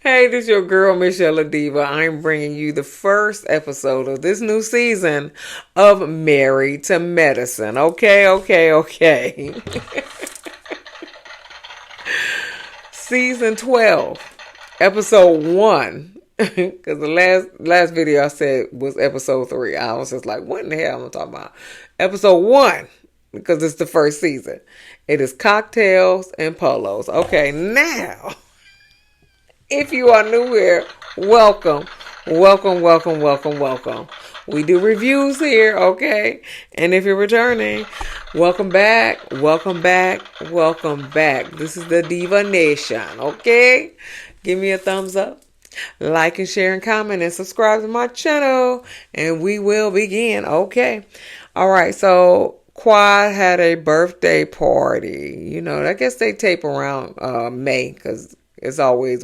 Hey, this is your girl, Michelle Diva. I'm bringing you the first episode of this new season of Married to Medicine. Okay. Season 12, episode 1. Because the last video I said was episode 3. I was just like, what in the hell am I talking about? Episode 1, because it's the first season. It is cocktails and polos. Okay, now, if you are new here, welcome. We do reviews here, okay? And if you're returning, welcome back. This is the Diva Nation, okay? Give me a thumbs up, like and share and comment and subscribe to my channel, and we will begin, okay? All right, so Quad had a birthday party. You know, I guess they tape around May because it's always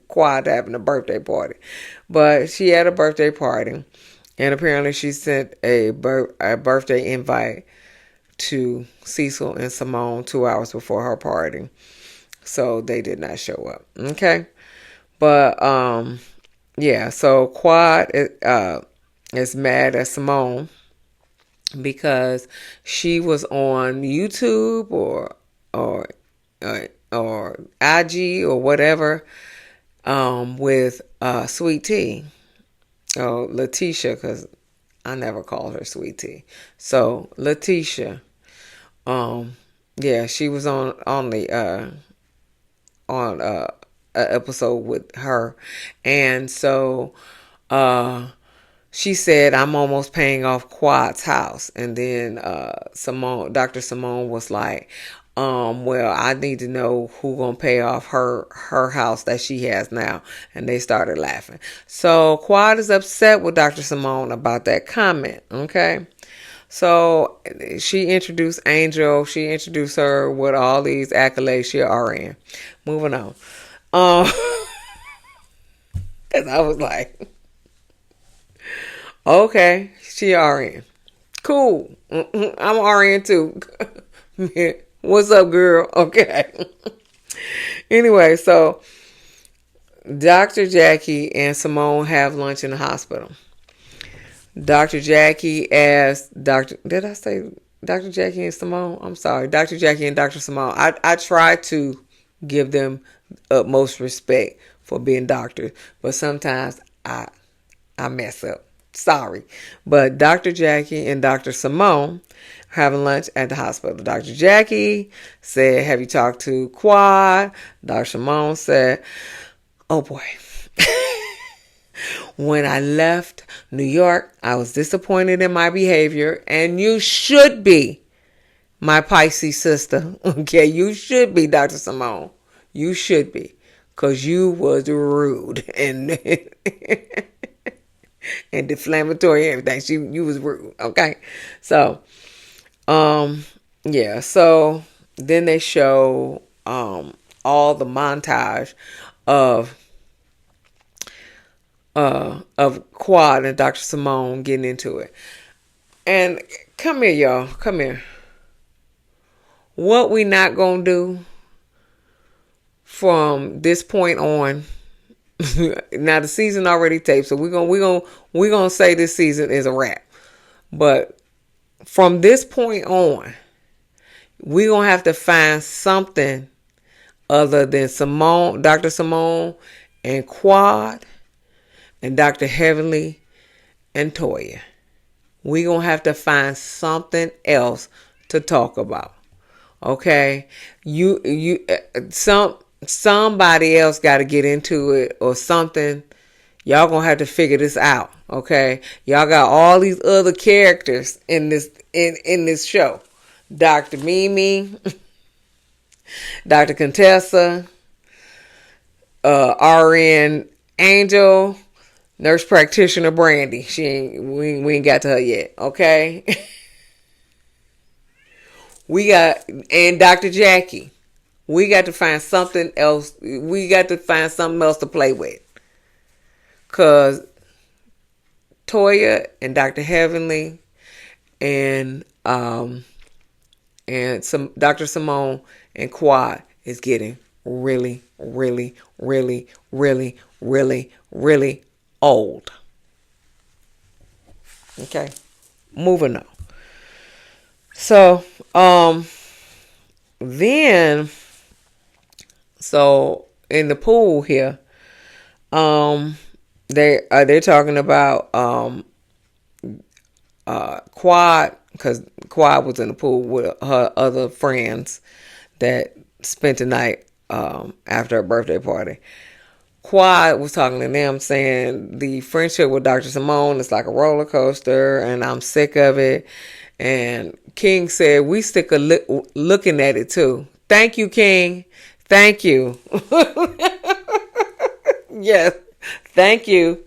Quad having a birthday party. But she had a birthday party, and apparently she sent a birthday invite to Cecil and Simone 2 hours before her party. So they did not show up. Okay. But yeah, so Quad is mad at Simone because she was on YouTube or IG or whatever with Sweet Tea. Oh, Letitia, because I never called her Sweet Tea. So Letitia, yeah, she was on the a episode with her, and so she said, I'm almost paying off Quad's house. And then Dr. Simone was like, well, I need to know who gonna pay off her house that she has now. And they started laughing. So Quad is upset with Dr. Simone about that comment, okay? So she introduced Angel. She introduced her with all these accolades she RN. Moving on. And I was like, okay, she RN. Cool. I'm RN too. What's up, girl? Okay. Anyway, so Dr. Jackie and Simone have lunch in the hospital. Dr. Jackie asked did I say Dr. Jackie and Simone? I'm sorry. Dr. Jackie and Dr. Simone. I try to give them utmost respect for being doctors, but sometimes I mess up. Sorry. But Dr. Jackie and Dr. Simone having lunch at the hospital. Dr. Jackie said, have you talked to Quad? Dr. Simone said, oh boy. When I left New York, I was disappointed in my behavior, and you should be, my Pisces sister. Okay, you should be, Dr. Simone. You should be, because you was rude and and defamatory and everything. You was rude. Okay, so yeah, so then they show all the montage of Quad and Dr. Simone getting into it. And come here, y'all. Come here. What we not gonna do from this point on. Now the season already taped, so we're gonna say this season is a wrap. But from this point on, we're gonna have to find something other than Simone, Dr. Simone, and Quad, and Dr. Heavenly, and Toya. We're gonna have to find something else to talk about. Okay, somebody else got to get into it or something. Y'all gonna have to figure this out. Okay, y'all got all these other characters in this show. Dr. Mimi, Dr. Contessa, RN Angel, nurse practitioner Brandy. We ain't got to her yet. Okay. And Dr. Jackie. We got to find something else. We got to find something else to play with. Because Toya and Dr. Heavenly and some Dr. Simone and Quad is getting really, really, really, really, really, really old. Okay, moving on. So, then, so in the pool here, um, they're talking about Quad, because Quad was in the pool with her other friends that spent the night after her birthday party. Quad was talking to them saying the friendship with Dr. Simone is like a roller coaster and I'm sick of it. And King said, we sick of looking at it too. Thank you, King. Thank you. Yes. Thank you.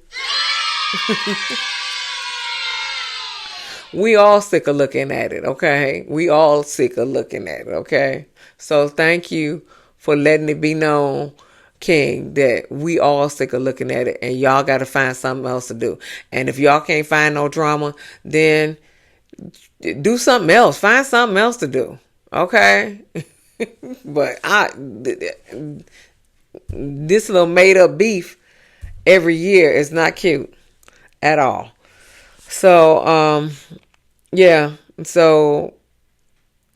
We all sick of looking at it, okay? We all sick of looking at it, okay? So thank you for letting it be known, King, that we all sick of looking at it and y'all got to find something else to do. And if y'all can't find no drama, then do something else. Find something else to do, okay? But this little made up beef every year is not cute at all. So, yeah. So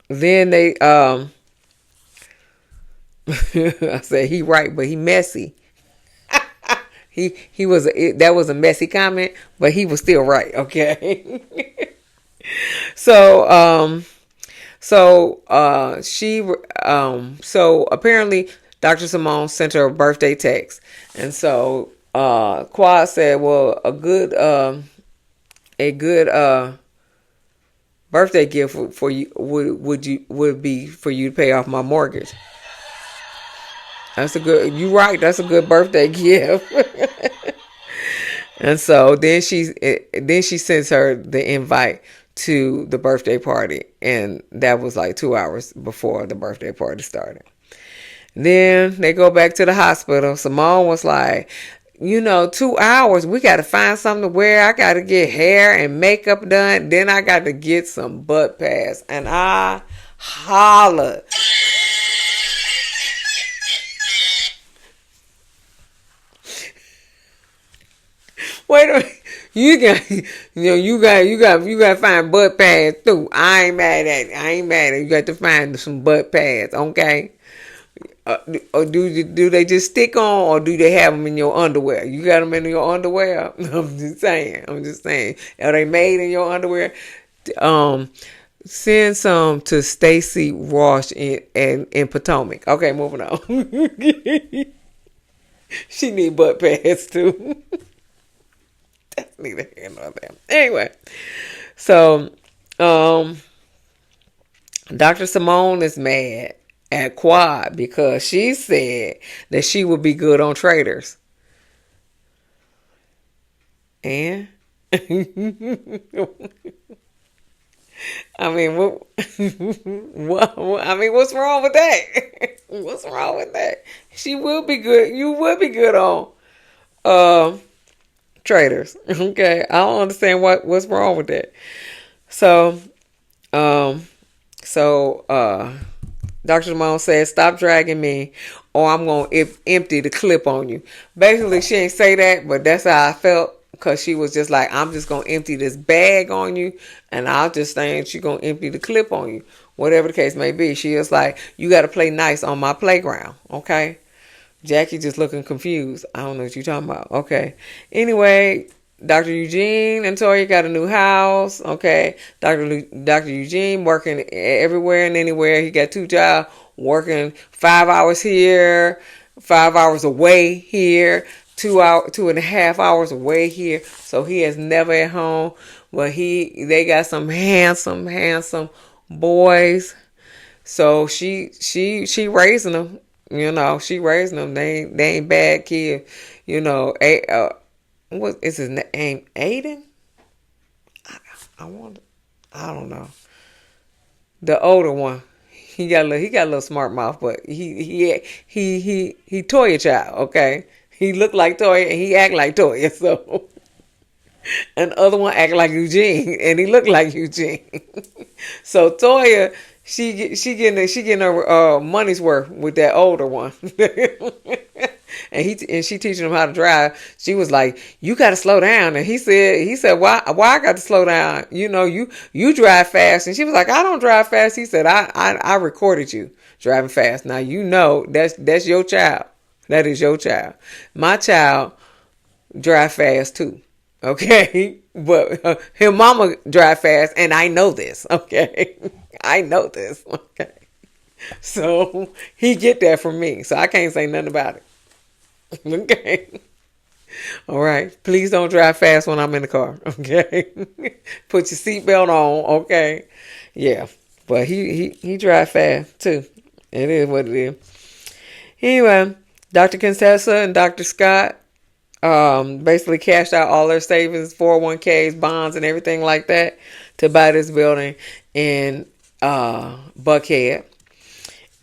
then they, I said he right, but he messy. He was that was a messy comment, but he was still right. Okay. So, so apparently Dr. Simone sent her a birthday text, and so Quad said, well, a good birthday gift for you would be for you to pay off my mortgage. That's a good. You right. That's a good birthday gift. And so then she sends her the invite to the birthday party, and that was like 2 hours before the birthday party started. Then they go back to the hospital. Simone was like, 2 hours, we got to find something to wear. I got to get hair and makeup done. Then I got to get some butt pads. And I hollered. Wait a minute. You got to find butt pads too. I ain't mad at it. You got to find some butt pads, okay? Or do they just stick on, or do they have them in your underwear? You got them in your underwear? I'm just saying. Are they made in your underwear? Send some to Stacy Ross in Potomac. Okay, moving on. She need butt pads too. That's neither here nor there. Anyway, so Dr. Simone is mad at Quad because she said that she would be good on traders. And I mean, what's wrong with that? What's wrong with that? She will be good. You will be good on traders. Okay, I don't understand what's wrong with that. So, Dr. Simone says, stop dragging me or I'm going to empty the clip on you. Basically, she ain't say that, but that's how I felt, because she was just like, I'm just going to empty this bag on you, and I'll just think she's going to empty the clip on you. Whatever the case may be. She is like, you got to play nice on my playground, okay? Jackie just looking confused. I don't know what you're talking about. Okay. Anyway, Dr. Eugene and Toya got a new house. Okay. Dr. Eugene working everywhere and anywhere. He got 2 jobs, working 5 hours here, 5 hours away here, 2.5 hours away here. So he is never at home. But they got some handsome boys. So she raising them. She raising them. They ain't bad kids. What is his name? Aiden? I don't know. The older one. He got a little smart mouth, but he Toya child, okay? He look like Toya and he act like Toya, so and the other one act like Eugene and he look like Eugene. So Toya, She getting her money's worth with that older one. And she teaching him how to drive. She was like, "You got to slow down." And he said, why I got to slow down? You drive fast. And she was like, "I don't drive fast." He said, I recorded you driving fast. Now that's your child. That is your child. My child drive fast too. Okay, but her mama drive fast, and I know this. Okay, I know this. Okay, so he get that from me, so I can't say nothing about it. Okay, all right. Please don't drive fast when I'm in the car. Okay, put your seatbelt on. Okay, yeah, but he drive fast too. It is what it is. Anyway, Dr. Contessa and Dr. Scott basically cashed out all their savings, 401ks, bonds, and everything like that to buy this building in Buckhead,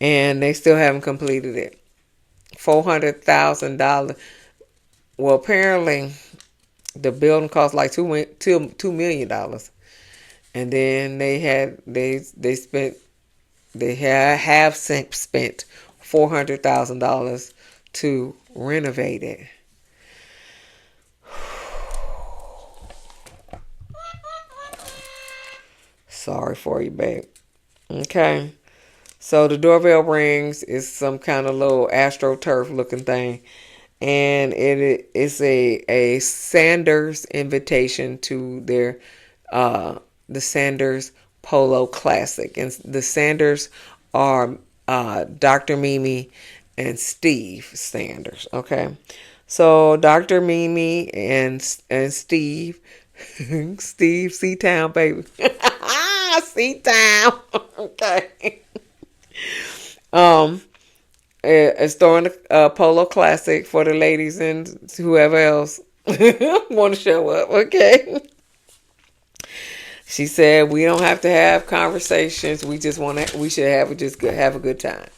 and they still haven't completed it. $400,000. Well, apparently the building cost like $2 million, and then they have spent $400,000 to renovate it. Sorry for you, babe. Okay. So the doorbell rings. Is some kind of little AstroTurf looking thing. And it's a Sanders invitation to their the Sanders Polo Classic. And the Sanders are Dr. Mimi and Steve Sanders. Okay. So Dr. Mimi and Steve Steve C-Town, baby. C-Town. Okay. It's throwing a Polo Classic for the ladies and whoever else want to show up. Okay. She said we don't have to have conversations. We should have a good time.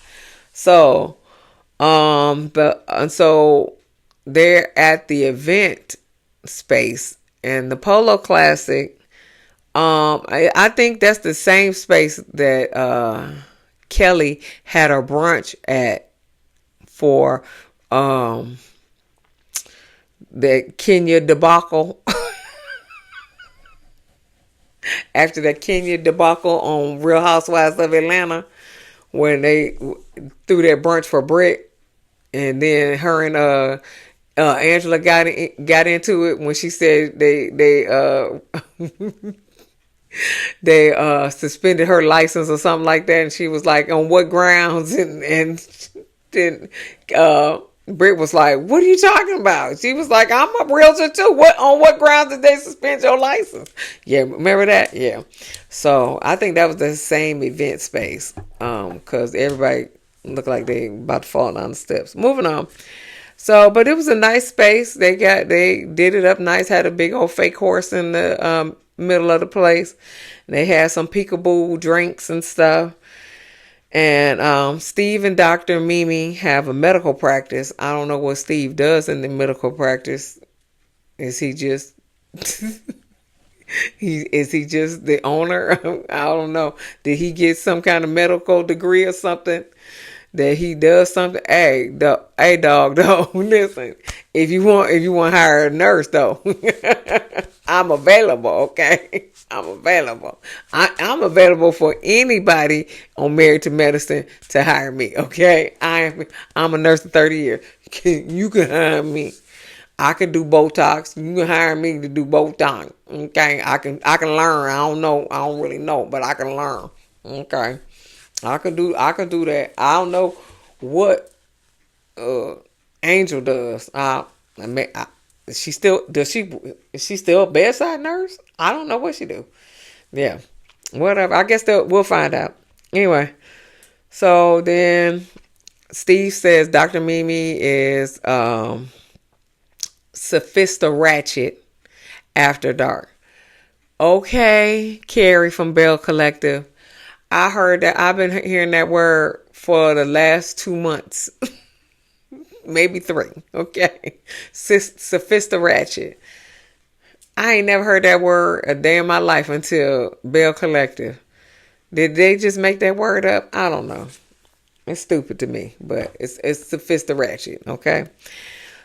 So, so they're at the event space, and the Polo Classic. I think that's the same space that Kelly had her brunch at for the Kenya debacle. After that Kenya debacle on Real Housewives of Atlanta, when they threw that brunch for Britt, and then her and Angela got into it when she said they suspended her license or something like that, and she was like, "On what grounds?" And then Britt was like, "What are you talking about?" She was like, "I'm a realtor too. On what grounds did they suspend your license?" Yeah, remember that? Yeah. So I think that was the same event space, because everybody looked like they about to fall down the steps. Moving on. So, but it was a nice space. They did it up nice. Had a big old fake horse in the middle of the place. They had some peekaboo drinks and stuff. And Steve and Dr. Mimi have a medical practice. I don't know what Steve does in the medical practice. Is he just is he just the owner? I don't know. Did he get some kind of medical degree or something that he does something? Hey, dog, though. Listen, if you want to hire a nurse, though, I'm available. Okay, I'm available. I'm available for anybody on Married to Medicine to hire me. Okay, I'm a nurse for 30 years. You can hire me. I can do Botox. You can hire me to do Botox. Okay, I can learn. I don't know. I don't really know, but I can learn. Okay, I can do that. I don't know what Angel does. Is she still a bedside nurse? I don't know what she do. Yeah, whatever. I guess we'll find out. Anyway, so then Steve says Dr. Mimi is Sophista Ratchet after dark. Okay, Carrie from Bell Collective. I heard that. I've been hearing that word for the last 2 months. Maybe 3. Okay. Sophista Ratchet. I ain't never heard that word a day in my life until Bell Collective Did they just make that word up? I don't know. It's stupid to me, but it's sophisticated ratchet. Okay.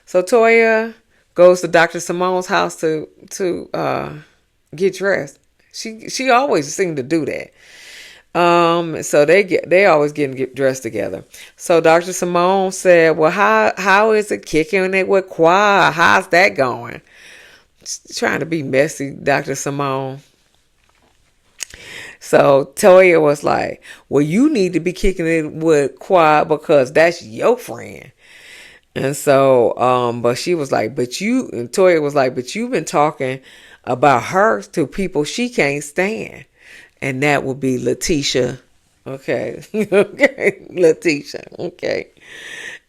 So Toya goes to Dr. Simone's house to get dressed. She always seemed to do that. So they always get dressed together. So Dr. Simone said, "Well, how is it kicking it with Quad? How's that going?" She's trying to be messy, Dr. Simone. So Toya was like, "Well, you need to be kicking it with Quad because that's your friend." And so, but she was like, and Toya was like, "But you've been talking about her to people she can't stand." And that would be Letitia. Okay. Okay. Letitia. Okay.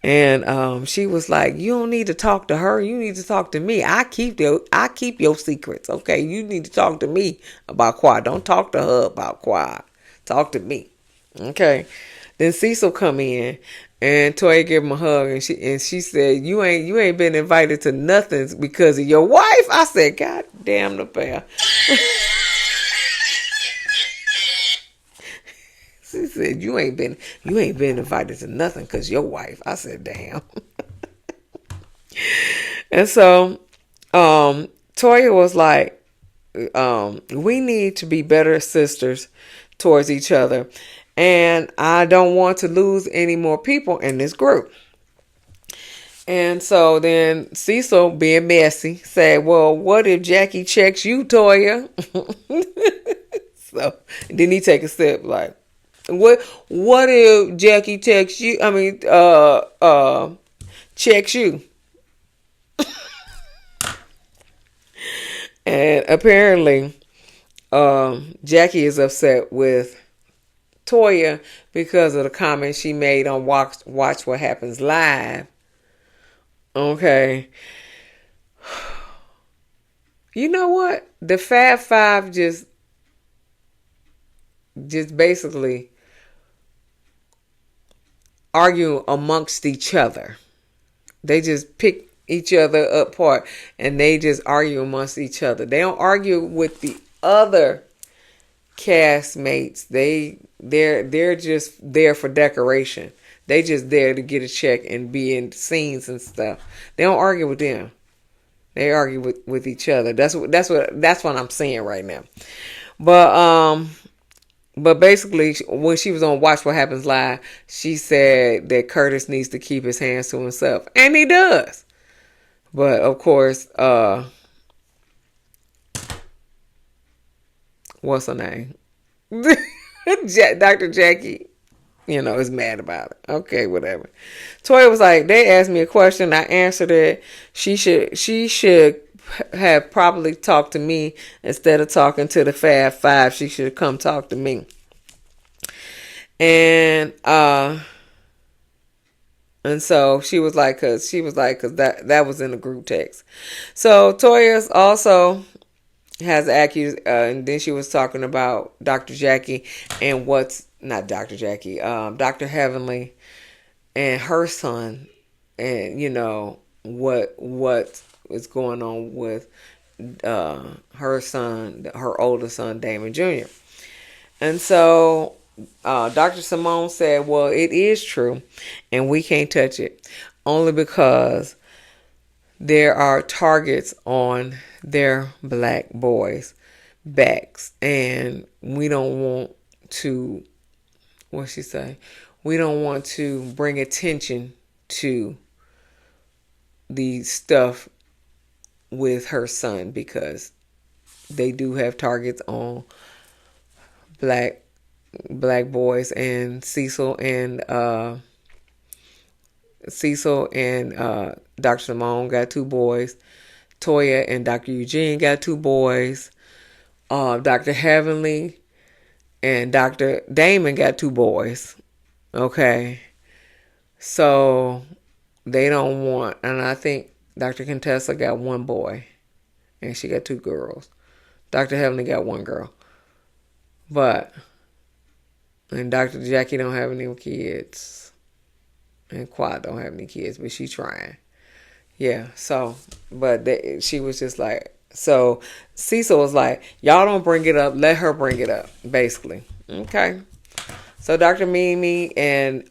And she was like, "You don't need to talk to her. You need to talk to me. I keep your secrets. Okay. You need to talk to me about Quad. Don't talk to her about Quad. Talk to me." Okay. Then Cecil come in and Toya gave him a hug and she said, You ain't been invited to nothing because of your wife. I said, God damn the pair. She said, you ain't been invited to nothing because your wife. I said, damn. And so Toya was like, we need to be better sisters towards each other. And I don't want to lose any more people in this group. And so then Cecil, being messy, said, well, what if Jackie checks you, Toya? So then he take a sip like, what if Jackie checks you? Checks you. And apparently, Jackie is upset with Toya because of the comment she made on Watch What Happens Live. Okay. You know what? The Fab Five just basically argue amongst each other. They just pick each other apart and they just argue amongst each other. They don't argue with the other castmates. They're just there for decoration. They just there to get a check and be in scenes and stuff. They don't argue with them. They argue with each other. That's what I'm saying right now. But basically, when she was on Watch What Happens Live, she said that Curtis needs to keep his hands to himself, and he does. But of course, what's her name? Dr. Jackie, is mad about it. Okay, whatever. Toya was like, they asked me a question, I answered it. She should have probably talked to me instead of talking to the Fab Five. She should come talk to me. And so she was like, cause that was in the group text. So Toya also has and then she was talking about Dr. Jackie and not Dr. Jackie, Dr. Heavenly and her son, and what is going on with her son, her older son, Damon Jr. And so Dr. Simone said, well, it is true and we can't touch it only because there are targets on their black boys' backs and we don't want to, what'd she say? We don't want to bring attention to the stuff with her son because they do have targets on black boys, and Cecil and Dr. Simone got 2 boys. Toya and Dr. Eugene got 2 boys. Dr. Heavenly and Dr. Damon got 2 boys. Okay. So they don't want, and I think Dr. Contessa got 1 boy and she got 2 girls. Dr. Heavenly got 1 girl. And Dr. Jackie don't have any kids. And Quad don't have any kids, but she's trying. Yeah, so, she was just like, so Cecil was like, y'all don't bring it up, let her bring it up, basically. Okay. So Dr. Mimi and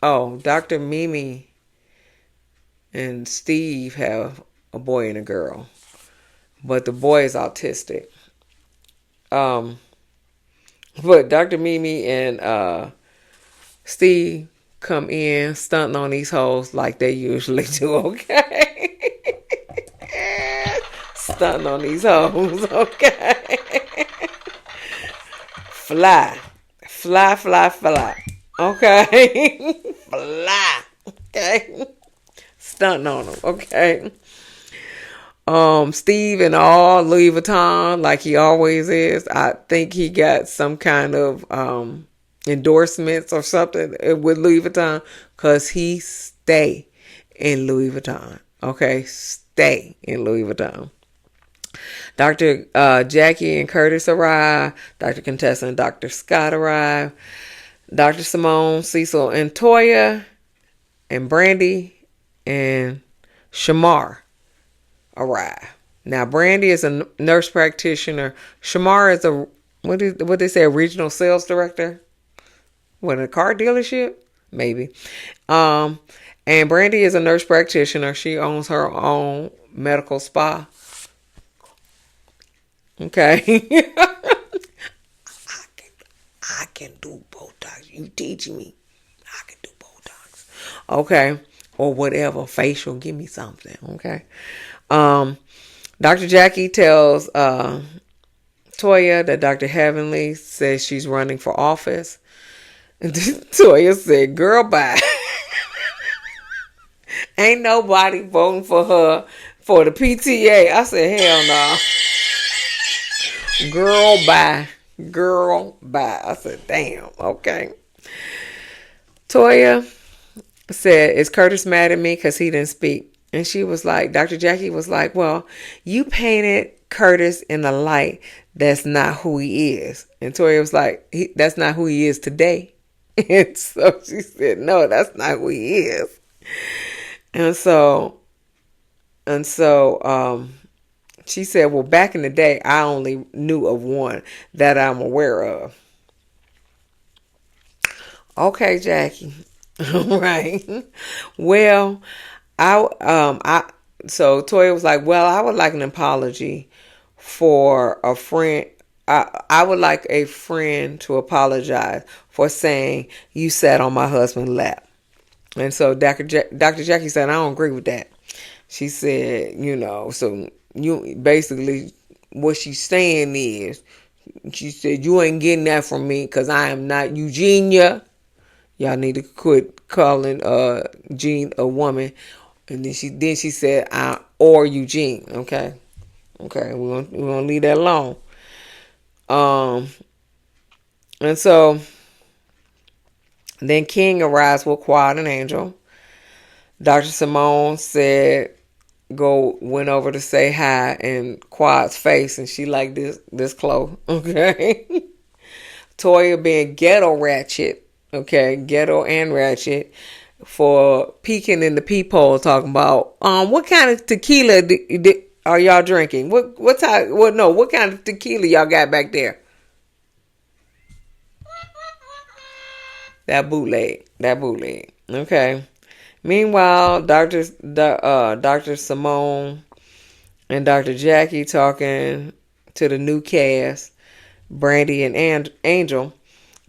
Dr. Mimi and Steve have a boy and a girl, but the boy is autistic. Um, but Dr. Mimi and Steve come in stunting on these hoes like they usually do. Okay, stunting on these hoes. Okay, fly, fly, fly, fly. Okay, fly. Okay, stunting on them. Okay. Steve in all Louis Vuitton, like he always is. I think he got some kind of endorsements or something with Louis Vuitton because he stay in Louis Vuitton. Okay, stay in Louis Vuitton. Dr. Jackie and Curtis arrive. Dr. Contessa and Dr. Scott arrive. Dr. Simone, Cecil, and Toya, and Brandy, and Shamar arrive. Now, Brandy is a nurse practitioner. Shamar is a what they say, a regional sales director. What, a car dealership? Maybe. And Brandy is a nurse practitioner. She owns her own medical spa. Okay. I can do Botox. You teaching me. I can do Botox. Okay. Or whatever. Facial. Give me something. Okay. Dr. Jackie tells Toya that Dr. Heavenly says she's running for office. And Toya said, girl, bye. Ain't nobody voting for her for the PTA. I said, hell no. Girl, bye. Girl, bye. I said, damn, okay. Toya said, is Curtis mad at me because he didn't speak? And she was like, Dr. Jackie was like, well, you painted Curtis in a light that's not who he is. And Toya was like, that's not who he is today. And so she said, no, that's not who he is. And so she said, well, back in the day, I only knew of one that I'm aware of. Okay, Jackie. All right. Well, so Toya was like, well, I would like an apology for a friend. I would like a friend to apologize for saying you sat on my husband's lap. And so Dr. Jackie said, I don't agree with that. She said, so you basically, what she's saying is, she said, you ain't getting that from me because I am not Eugenia. Y'all need to quit calling Jean a woman. And then she said, or Eugene. Okay. Okay. We're gonna leave that alone. And so then King arrives with Quad and Angel. Dr. Simone went over to say hi in Quad's face, and she like this close. Okay. Toya being ghetto ratchet. Okay, ghetto and ratchet for peeking in the peephole, talking about what kind of tequila are y'all drinking? What kind of tequila y'all got back there? That bootleg. Okay. Meanwhile, Dr. Simone and Dr. Jackie talking to the new cast, Brandy and Angel.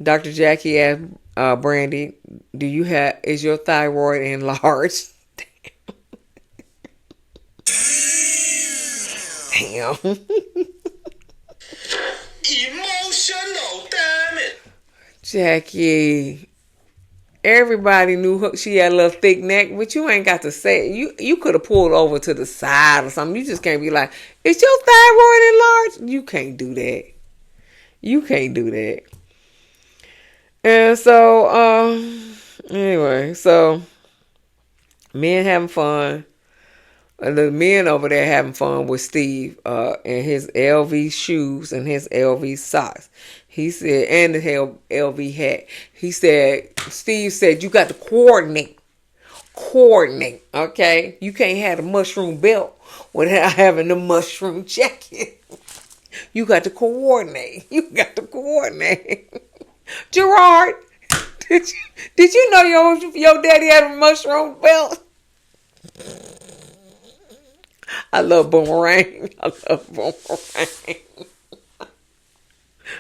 Dr. Jackie asked Brandy, is your thyroid enlarged? Damn. Emotional, damn it. Jackie. Everybody knew she had a little thick neck, but you ain't got to say it. You could have pulled over to the side or something. You just can't be like, is your thyroid enlarged? You can't do that. You can't do that. And so, anyway, so men having fun. The men over there having fun with Steve and his LV shoes and his LV socks. He said, and the LV hat. He said, Steve said, you got to coordinate. Okay? You can't have a mushroom belt without having the mushroom jacket. You got to coordinate. You got to coordinate. Gerard, did you know your daddy had a mushroom belt? I love Boomerang. I love Boomerang.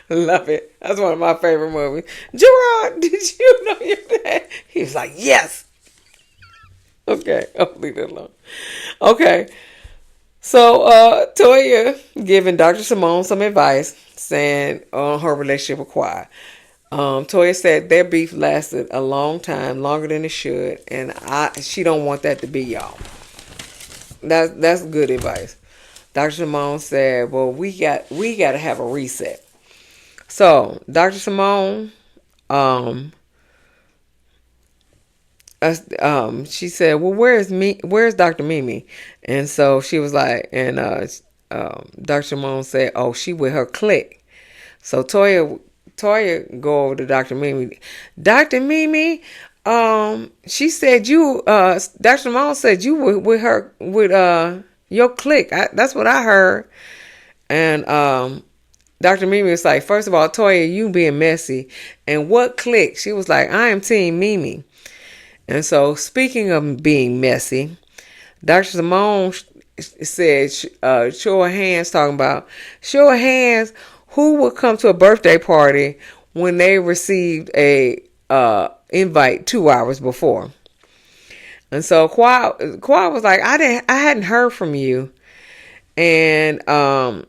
Love it. That's one of my favorite movies. Gerard, did you know your dad? He was like, yes. Okay, I'll leave it alone. Okay. So, Toya giving Dr. Simone some advice saying on her relationship with Quad. Toya said their beef lasted a long time, longer than it should, and she don't want that to be y'all. That's good advice. Dr. Simone said, well, we got to have a reset. So, Dr. Simone, she said, well, where's Dr. Mimi? And so she was like, and Dr. Simone said, oh, she with her clique. So Toya go over to Dr. Mimi. Dr. Mimi, she said Dr. Simone said you were with her, with your clique. That's what I heard. And Dr. Mimi was like, first of all, Toya, you being messy. And what clique? She was like, I am Team Mimi. And so, speaking of being messy, Dr. Simone said, show of hands, talking about, show of hands, who would come to a birthday party when they received a invite 2 hours before. And so, Quad was like, I hadn't heard from you. And and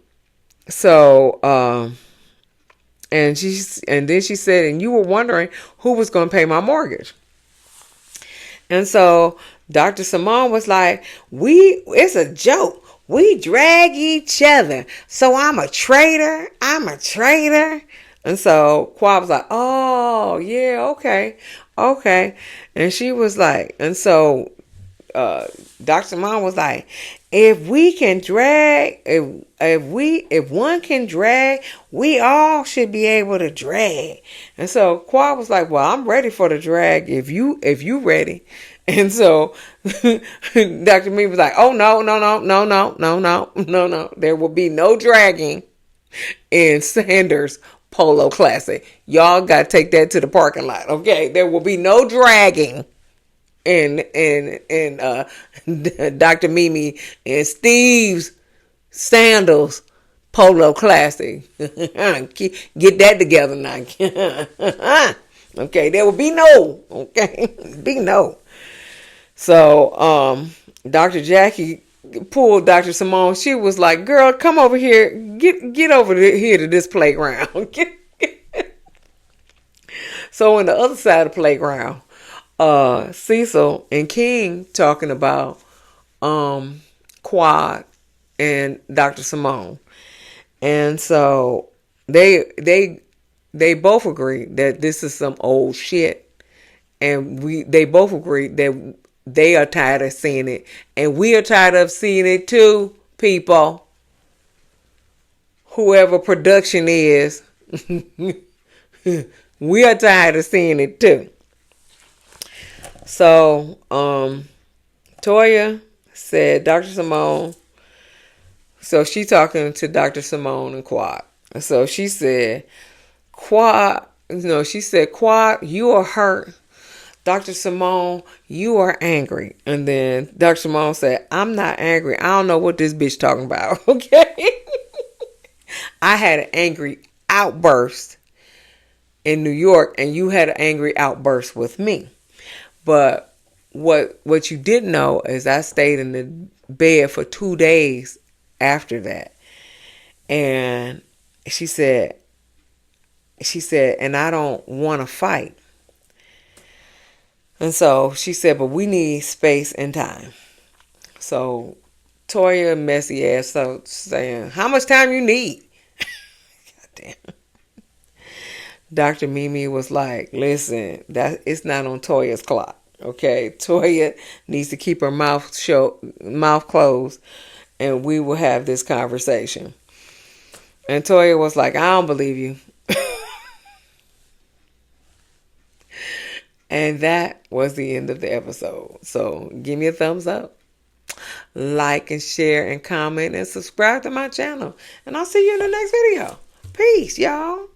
then she said, and you were wondering who was going to pay my mortgage. And so Dr. Simone was like, it's a joke. We drag each other. So I'm a traitor. And so Quad was like, oh, yeah, okay. And she was like, and so Dr. Simone was like, if we can drag, if one can drag, we all should be able to drag. And so Quad was like, well, I'm ready for the drag if you ready. And so Dr. Me was like, oh no. There will be no dragging in Sanders Polo Classic. Y'all got to take that to the parking lot. Okay. There will be no dragging in Dr. Mimi and Steve's Sandals Polo Classic. Get that together now. Okay, there will be no. Okay, be no. So, Dr. Jackie pulled Dr. Simone. She was like, "Girl, come over here. Get over here to this playground." So, on the other side of the playground, Cecil and King talking about Quad and Dr. Simone. And so they both agree that this is some old shit. And they both agree that they are tired of seeing it. And we are tired of seeing it too, people. Whoever production is, we are tired of seeing it too. So, Toya said Dr. Simone. So she talking to Dr. Simone and Quad. So she said, Quad, you are hurt. Dr. Simone, you are angry. And then Dr. Simone said, I'm not angry. I don't know what this bitch talking about. Okay. I had an angry outburst in New York, and you had an angry outburst with me. But what you didn't know is I stayed in the bed for 2 days after that. And she said, and I don't want to fight. And so she said, but we need space and time. So Toya, messy ass, so saying, how much time you need? Goddamn. Dr. Mimi was like, listen, that it's not on Toya's clock. Okay, Toya needs to keep her mouth closed, and we will have this conversation. And Toya was like, I don't believe you. And that was the end of the episode. So give me a thumbs up. like and share and comment and subscribe to my channel. And I'll see you in the next video. Peace, y'all.